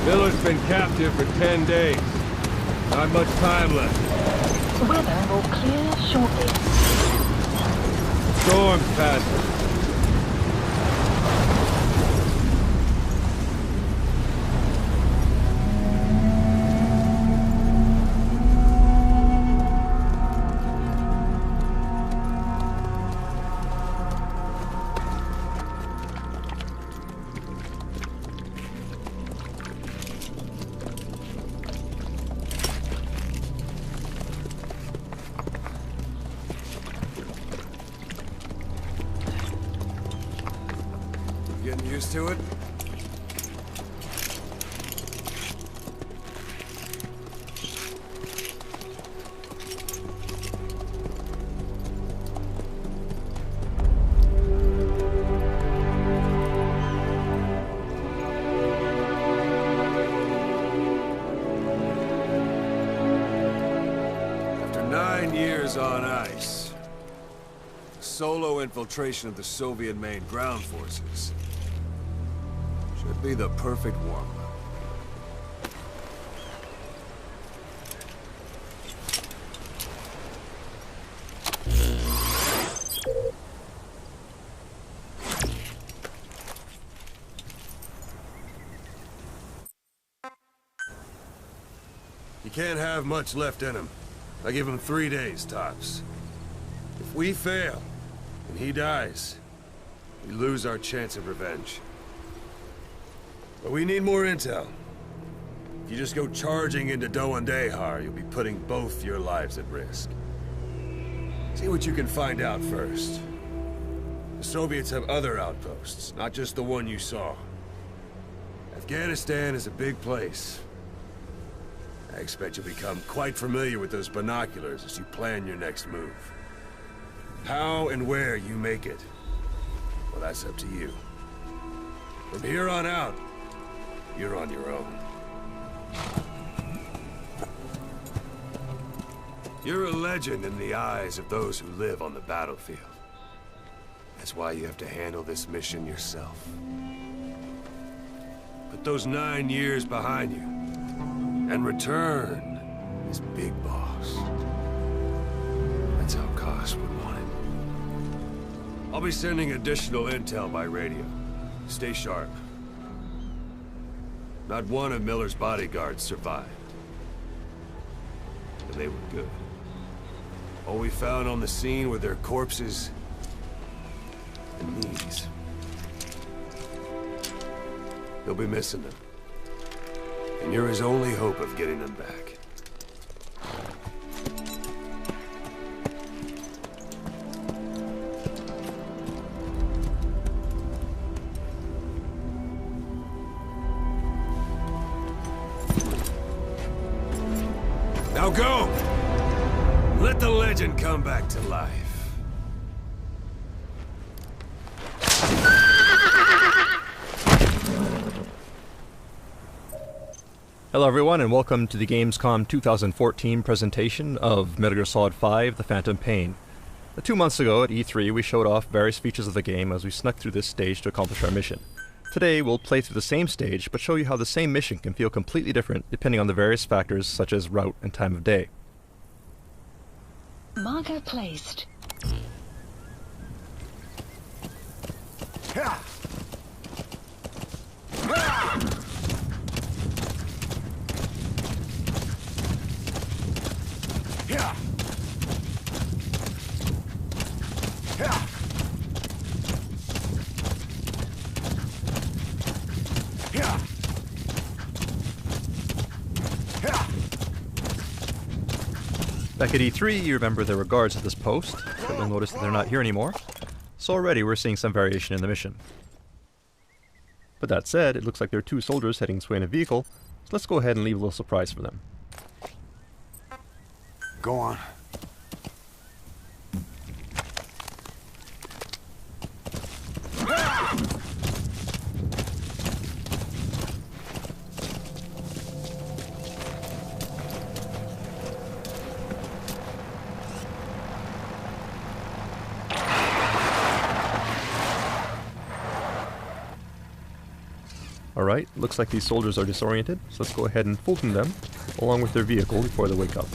Miller's been captive for 10 days. Not much time left. Weather will clear shortly. Storm's passing. Getting used to it? After 9 years on ice, solo infiltration of the Soviet main ground forces should be the perfect warm-up. He can't have much left in him. I give him 3 days, tops. If we fail, and he dies, we lose our chance of revenge. But we need more intel. If you just go charging into Dehar, you'll be putting both your lives at risk. See what you can find out first. The Soviets have other outposts, not just the one you saw. Afghanistan is a big place. I expect you'll become quite familiar with those binoculars as you plan your next move. How and where you make it, well, that's up to you. From here on out, you're on your own. You're a legend in the eyes of those who live on the battlefield. That's why you have to handle this mission yourself. Put those 9 years behind you, and return as Big Boss. That's how Koss would want it. I'll be sending additional intel by radio. Stay sharp. Not one of Miller's bodyguards survived. And they were good. All we found on the scene were their corpses and knees. He'll be missing them. And you're his only hope of getting them back. Now go! Let the legend come back to life. Hello everyone and welcome to the gamescom 2014 presentation of Metal Gear Solid 5: The Phantom Pain. 2 months ago at E3 we showed off various features of the game as we snuck through this stage to accomplish our mission. Today we'll play through the same stage but show you how the same mission can feel completely different depending on the various factors such as route and time of day. Marker placed. Back at E3, you remember there were guards at this post, but you'll notice that they're not here anymore, so already we're seeing some variation in the mission. But that said, it looks like there are 2 soldiers heading this way in a vehicle, so let's go ahead and leave a little surprise for them. Go on. Alright, looks like these soldiers are disoriented, so let's go ahead and fulton them, along with their vehicle before they wake up.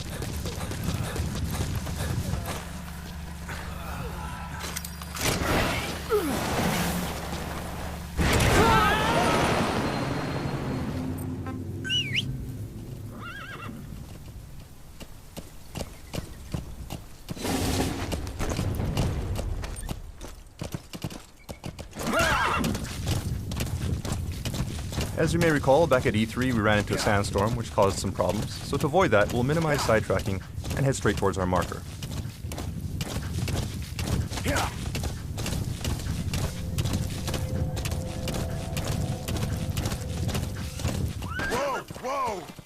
As you may recall, back at E3 we ran into a sandstorm which caused some problems, so to avoid that we'll minimize sidetracking and head straight towards our marker.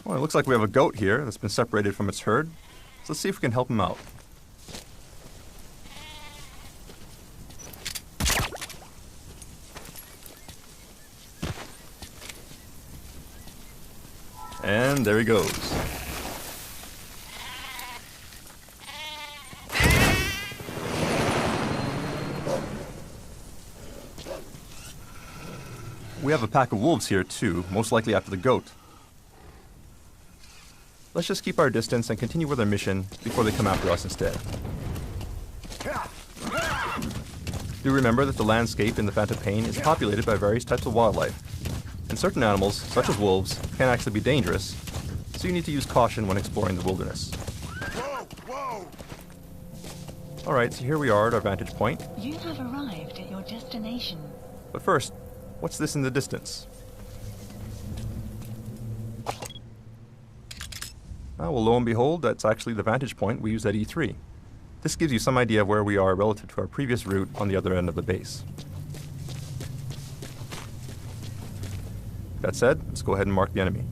Well, it looks like we have a goat here that's been separated from its herd, so let's see if we can help him out. And there he goes. We have a pack of wolves here too, most likely after the goat. Let's just keep our distance and continue with our mission before they come after us instead. Do remember that the landscape in the Phantom Pain is populated by various types of wildlife. And certain animals, such as wolves, can actually be dangerous, so you need to use caution when exploring the wilderness. Alright, so here we are at our vantage point. You have arrived at your destination. But first, what's this in the distance? Well, lo and behold, that's actually the vantage point we used at E3. This gives you some idea of where we are relative to our previous route on the other end of the base. That said, let's go ahead and mark the enemy.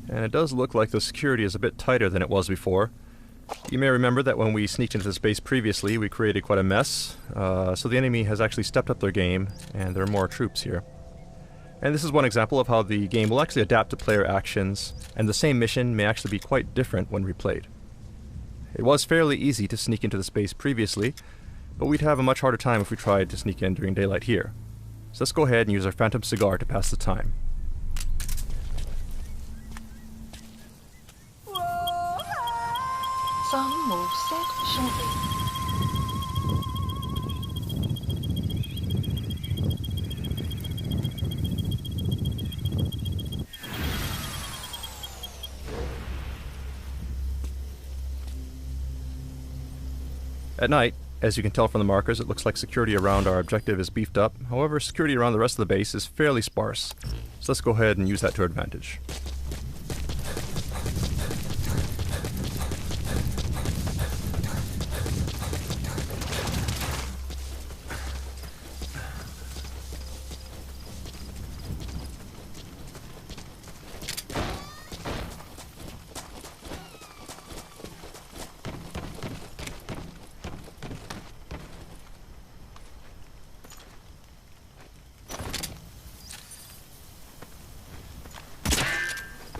And it does look like the security is a bit tighter than it was before. You may remember that when we sneaked into this base previously, we created quite a mess, so the enemy has actually stepped up their game, and there are more troops here. And this is one example of how the game will actually adapt to player actions, and the same mission may actually be quite different when replayed. It was fairly easy to sneak into the space previously, but we'd have a much harder time if we tried to sneak in during daylight here. So let's go ahead and use our Phantom cigar to pass the time. Sun will set shortly. At night, as you can tell from the markers, it looks like security around our objective is beefed up. However, security around the rest of the base is fairly sparse. So let's go ahead and use that to our advantage.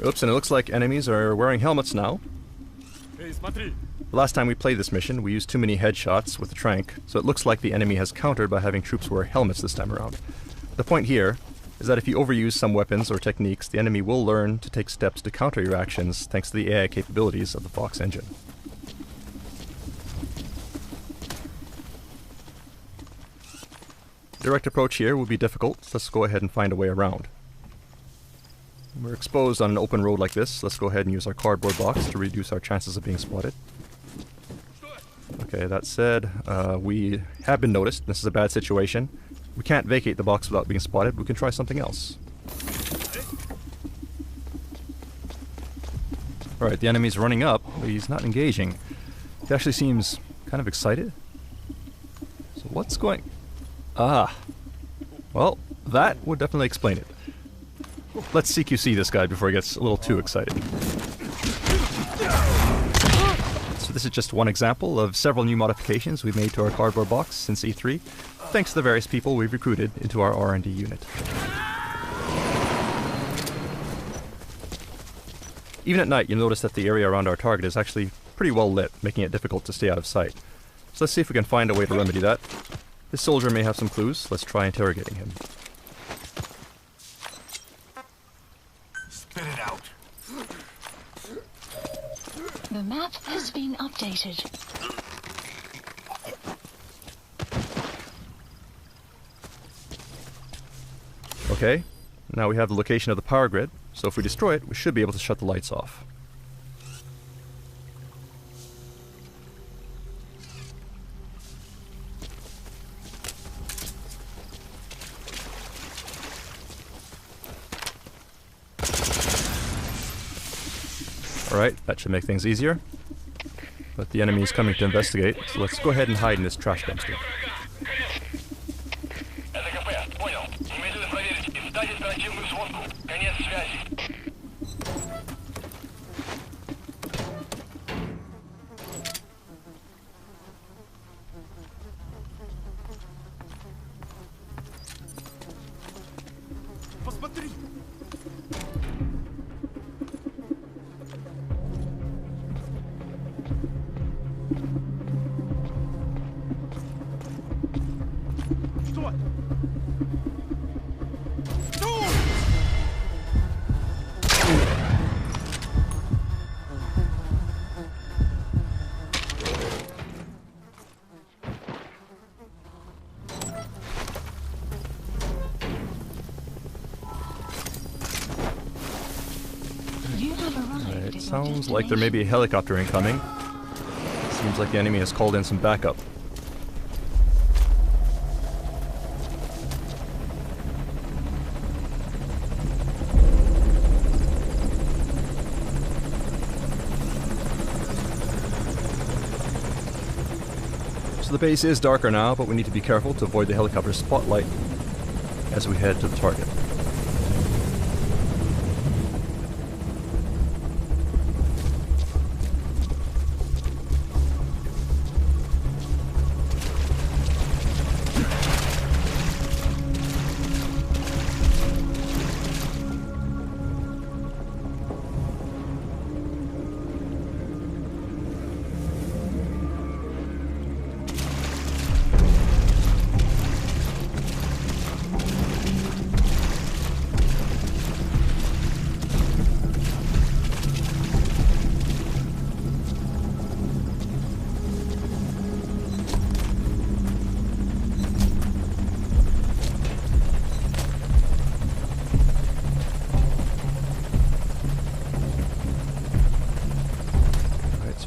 Oops, and it looks like enemies are wearing helmets now. The last time we played this mission, we used too many headshots with the trank, so it looks like the enemy has countered by having troops wear helmets this time around. The point here is that if you overuse some weapons or techniques, the enemy will learn to take steps to counter your actions thanks to the AI capabilities of the Fox engine. Direct approach here will be difficult, so let's go ahead and find a way around. We're exposed on an open road like this. Let's go ahead and use our cardboard box to reduce our chances of being spotted. Okay, that said, we have been noticed. This is a bad situation. We can't vacate the box without being spotted. We can try something else. Alright, the enemy's running up, but he's not engaging. He actually seems kind of excited. So what's going... Ah. Well, that would definitely explain it. Let's CQC this guy before he gets a little too excited. So this is just one example of several new modifications we've made to our cardboard box since E3. thanks to the various people we've recruited into our R&D unit. Even at night, you'll notice that the area around our target is actually pretty well lit, making it difficult to stay out of sight. So let's see if we can find a way to remedy that. This soldier may have some clues. Let's try interrogating him. Spit it out. The map has been updated. Okay, now we have the location of the power grid, so if we destroy it, we should be able to shut the lights off. Alright, that should make things easier. But the enemy is coming to investigate, so let's go ahead and hide in this trash dumpster. It sounds like there may be a helicopter incoming. Seems like the enemy has called in some backup. So the base is darker now, but we need to be careful to avoid the helicopter's spotlight as we head to the target.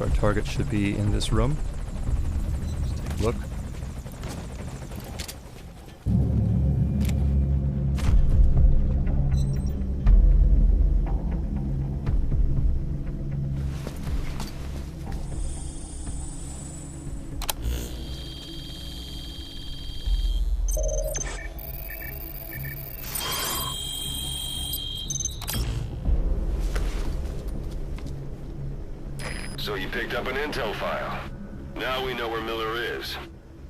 Our target should be in this room. Let's take a look. So you picked up an intel file. Now we know where Miller is.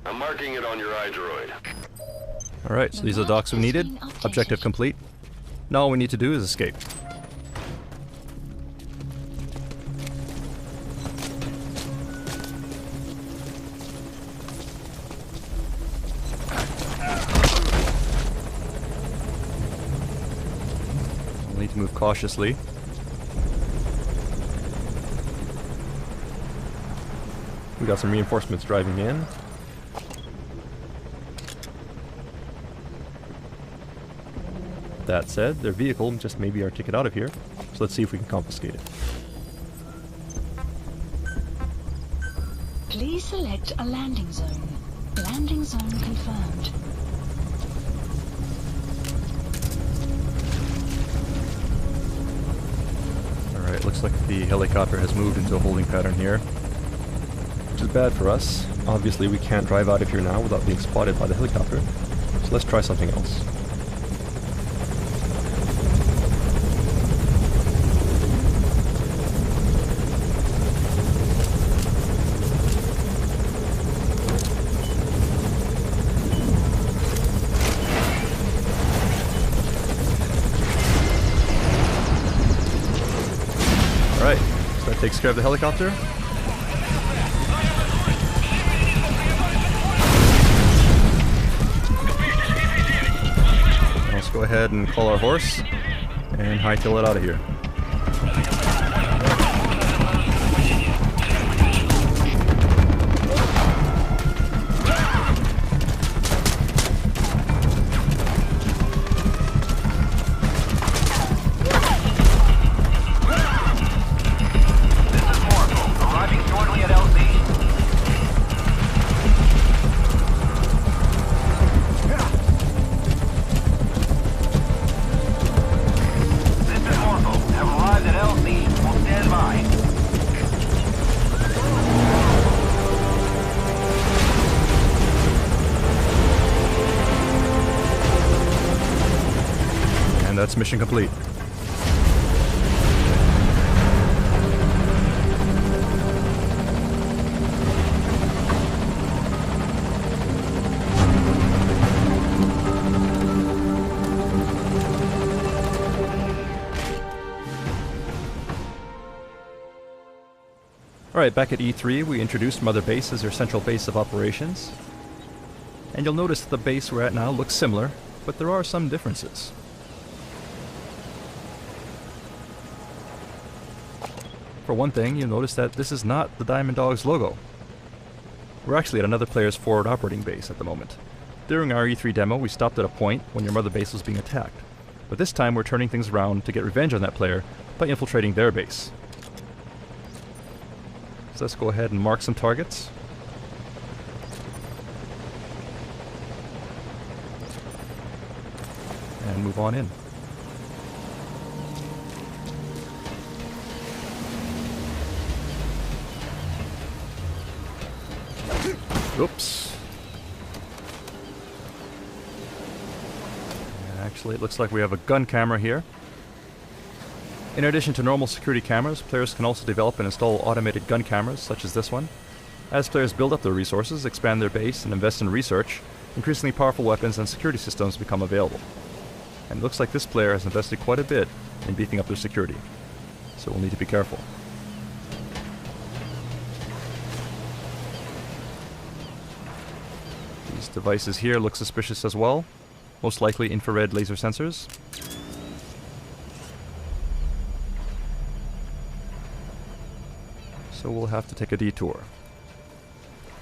I'm marking it on your iDroid. Alright, so these are the docs we needed. Objective complete. Now all we need to do is escape. We'll need to move cautiously. We got some reinforcements driving in. That said, their vehicle just may be our ticket out of here, so let's see if we can confiscate it. Please select a landing zone. Landing zone confirmed. Alright, looks like the helicopter has moved into a holding pattern here, which is bad for us. Obviously we can't drive out of here now without being spotted by the helicopter, so let's try something else. Takes care of the helicopter. Let's go ahead and call our horse and hightail it out of here. That's mission complete. Alright, back at E3 we introduced Mother Base as your central base of operations. And you'll notice that the base we're at now looks similar, but there are some differences. For one thing, you'll notice that this is not the Diamond Dogs logo. We're actually at another player's forward operating base at the moment. During our E3 demo, we stopped at a point when your Mother Base was being attacked. But this time we're turning things around to get revenge on that player by infiltrating their base. So let's go ahead and mark some targets. And move on in. Oops. Actually, it looks like we have a gun camera here. In addition to normal security cameras, players can also develop and install automated gun cameras, such as this one. As players build up their resources, expand their base, and invest in research, increasingly powerful weapons and security systems become available. And it looks like this player has invested quite a bit in beefing up their security, so we'll need to be careful. These devices here look suspicious as well, most likely infrared laser sensors. So we'll have to take a detour.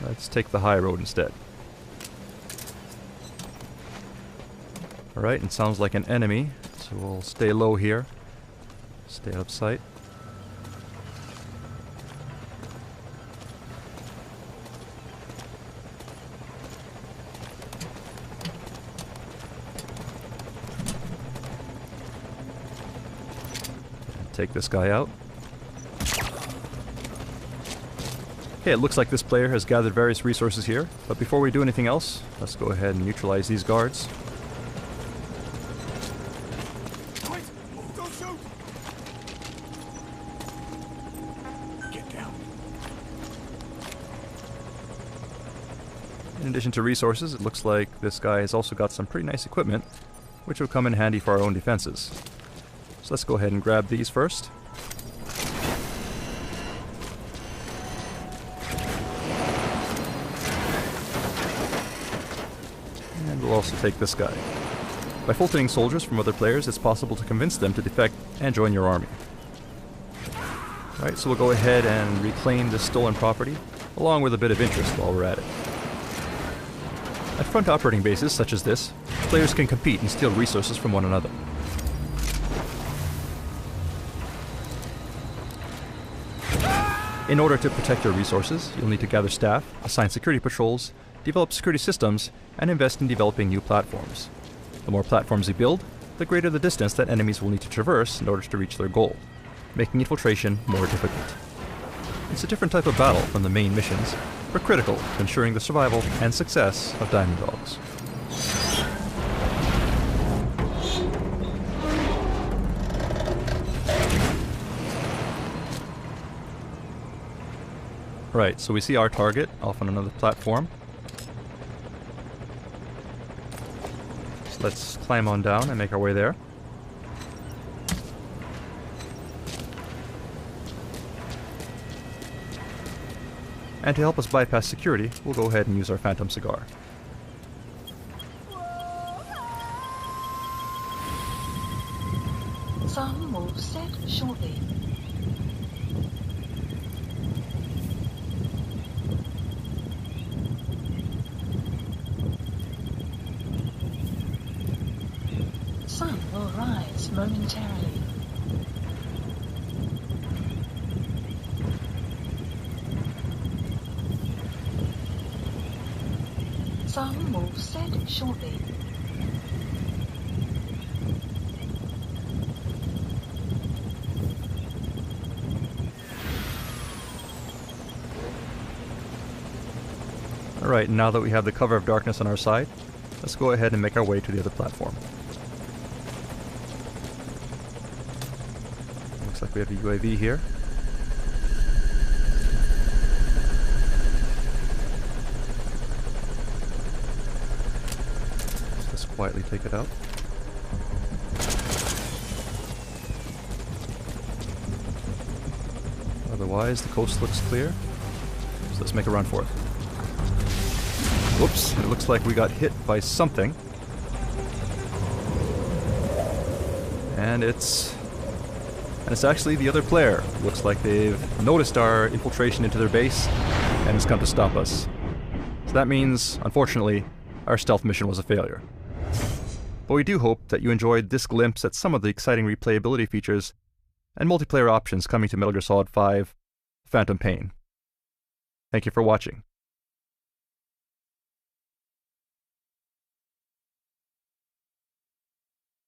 Let's take the high road instead. Alright, it sounds like an enemy, so we'll stay low here. Stay out of sight. Take this guy out. Okay, it looks like this player has gathered various resources here, but before we do anything else, let's go ahead and neutralize these guards. Wait! Don't shoot! Get down. In addition to resources, it looks like this guy has also got some pretty nice equipment, which will come in handy for our own defenses. So let's go ahead and grab these first. And we'll also take this guy. By filtering soldiers from other players, it's possible to convince them to defect and join your army. Alright, so we'll go ahead and reclaim this stolen property, along with a bit of interest while we're at it. At front operating bases such as this, players can compete and steal resources from one another. In order to protect your resources, you'll need to gather staff, assign security patrols, develop security systems, and invest in developing new platforms. The more platforms you build, the greater the distance that enemies will need to traverse in order to reach their goal, making infiltration more difficult. It's a different type of battle from the main missions, but critical to ensuring the survival and success of Diamond Dogs. Right, so we see our target off on another platform. So let's climb on down and make our way there. And to help us bypass security, we'll go ahead and use our Phantom cigar. Sun will set shortly. Sun will rise momentarily. Sun will set shortly. Alright, now that we have the cover of darkness on our side, let's go ahead and make our way to the other platform. Looks like we have a UAV here. Let's just quietly take it out. Otherwise, the coast looks clear. So let's make a run for it. Whoops, it looks like we got hit by something. And it's actually the other player. Looks like they've noticed our infiltration into their base and has come to stop us. So that means, unfortunately, our stealth mission was a failure. But we do hope that you enjoyed this glimpse at some of the exciting replayability features and multiplayer options coming to Metal Gear Solid 5: Phantom Pain. Thank you for watching.